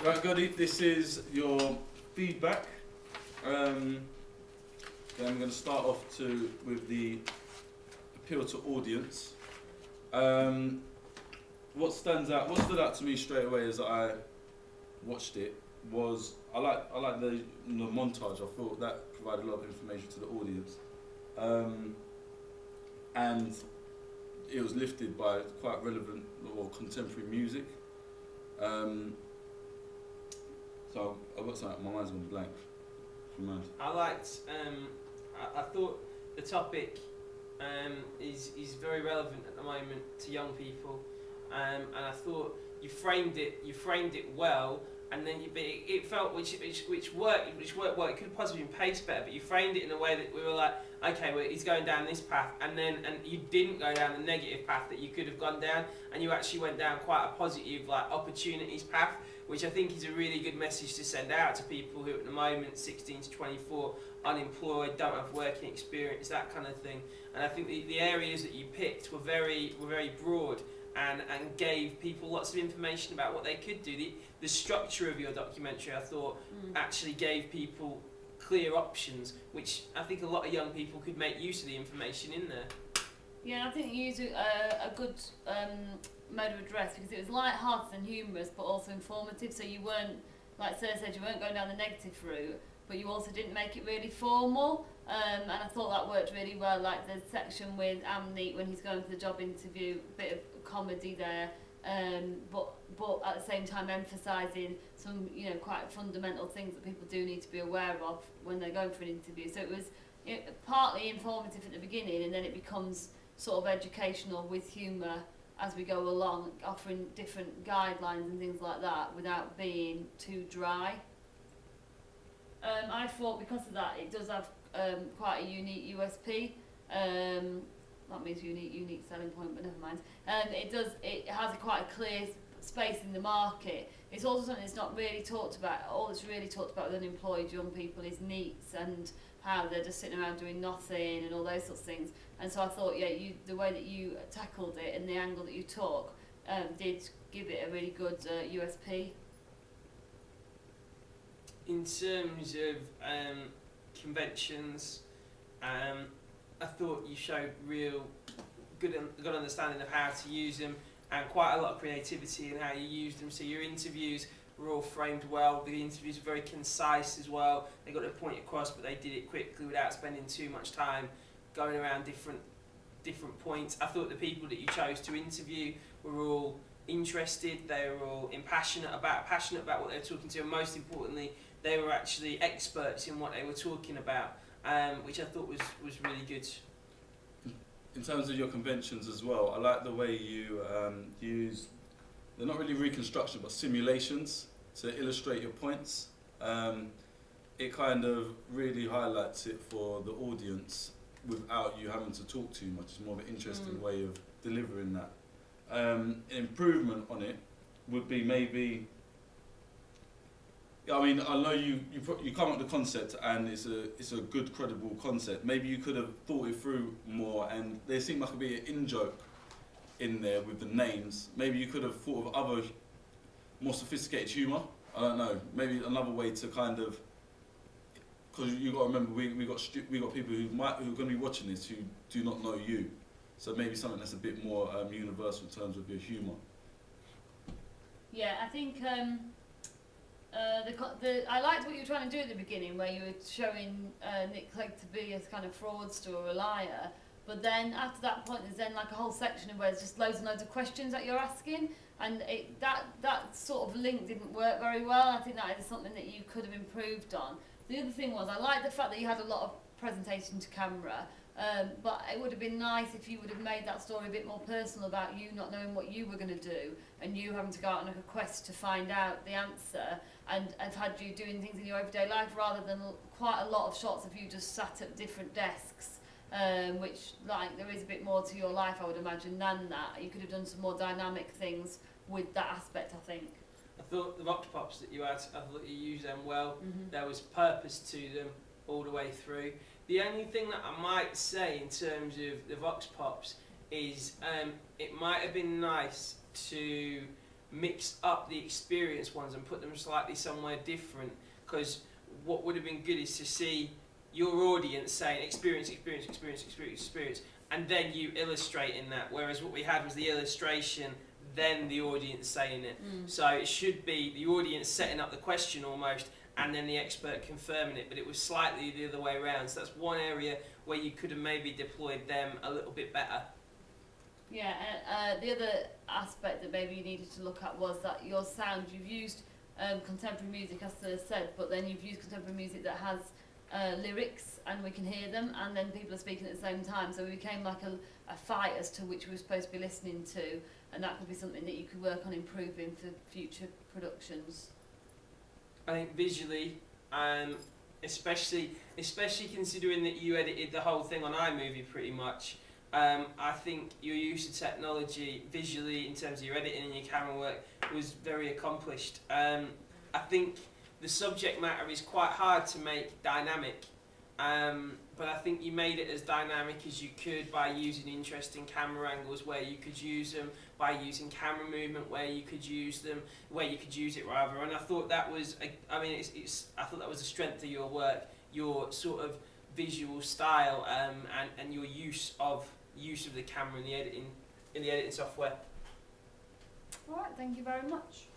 Right, Goody, this is your feedback. Then I'm going to start off with the appeal to audience. What stood out to me straight away as I watched it was I like the montage. I thought that provided a lot of information to the audience, and it was lifted by quite relevant or contemporary music. So I've got something, my mind's gone blank. I liked, I thought the topic is very relevant at the moment to young people, and I thought you framed it well, and then it felt which worked well. It could have possibly been paced better, but you framed it in a way that we were like, okay, well, he's going down this path, and you didn't go down the negative path that you could have gone down, and you actually went down quite a positive, like, opportunities path, which I think is a really good message to send out to people who at the moment 16 to 24 unemployed, don't have working experience, that kind of thing. And I think the areas that you picked were very broad and gave people lots of information about what they could do. The structure of your documentary, I thought, actually gave people clear options, which I think a lot of young people could make use of the information in there. Yeah, I think you used a good mode of address because it was light-hearted and humorous but also informative, so you weren't, like Sarah said, you weren't going down the negative route, but you also didn't make it really formal, and I thought that worked really well, like the section with Amneet when he's going for the job interview, a bit of comedy there, but at the same time emphasising some, quite fundamental things that people do need to be aware of when they're going for an interview. So it was partly informative at the beginning, and then it becomes sort of educational with humour as we go along, offering different guidelines and things like that without being too dry. I thought because of that it does have quite a unique USP. That means unique selling point, but never mind. It has quite a clear space in the market. It's also something that's not really talked about. All that's really talked about with unemployed young people is NEETs and how they're just sitting around doing nothing and all those sorts of things. And so I thought, the way that you tackled it and the angle that you took did give it a really good USP. In terms of conventions, I thought you showed real good understanding of how to use them and quite a lot of creativity in how you used them. So your interviews were all framed well. The interviews were very concise as well. They got their point across, but they did it quickly without spending too much time going around different points. I thought the people that you chose to interview were all interested. They were all passionate about what they were talking to, and most importantly, they were actually experts in what they were talking about, which I thought was really good. In terms of your conventions as well, I like the way you use, they're not really reconstruction but simulations to illustrate your points. It kind of really highlights it for the audience without you having to talk too much. It's more of an interesting way of delivering that. An improvement on it would be maybe, I mean, I know you come up with the concept and it's a good, credible concept. Maybe you could have thought it through more, and there seemed like to be an in-joke in there with the names. Maybe you could have thought of other more sophisticated humour. I don't know. Maybe another way to kind of, because you got to remember we got people who are going to be watching this who do not know you. So maybe something that's a bit more universal in terms of your humour. Yeah, I think I liked what you were trying to do at the beginning, where you were showing Nick Clegg to be a kind of fraudster or a liar. But then after that point, there's then like a whole section of where there's just loads and loads of questions that you're asking, and that sort of link didn't work very well. I think that is something that you could have improved on. The other thing was I liked the fact that you had a lot of presentation to camera. But it would have been nice if you would have made that story a bit more personal about you not knowing what you were going to do and you having to go out on a quest to find out the answer, and have had you doing things in your everyday life rather than quite a lot of shots of you just sat at different desks, which, like, there is a bit more to your life, I would imagine, than that. You could have done some more dynamic things with that aspect, I think. I thought the Vox Pops that you had, I thought you used them well. There was purpose to them all the way through. The only thing that I might say in terms of the Vox Pops is it might have been nice to mix up the experienced ones and put them slightly somewhere different, because what would have been good is to see your audience saying experience, experience, experience, experience, experience, and then you illustrating that, whereas what we had was the illustration, then the audience saying it. So it should be the audience setting up the question almost, and then the expert confirming it, but it was slightly the other way around. So that's one area where you could have maybe deployed them a little bit better. Yeah, the other aspect that maybe you needed to look at was that your sound, you've used contemporary music, as Sir said, but then you've used contemporary music that has lyrics and we can hear them, and then people are speaking at the same time, so it became like a fight as to which we're supposed to be listening to, and that could be something that you could work on improving for future productions. I think visually, especially considering that you edited the whole thing on iMovie pretty much, I think your use of technology visually in terms of your editing and your camera work was very accomplished. I think the subject matter is quite hard to make dynamic, but I think you made it as dynamic as you could by using interesting camera angles where you could use them, by using camera movement where you could use them, where you could use it rather. And I thought that was, I thought that was a strength of your work, your sort of visual style, and your use of the camera in the editing software. All right, thank you very much.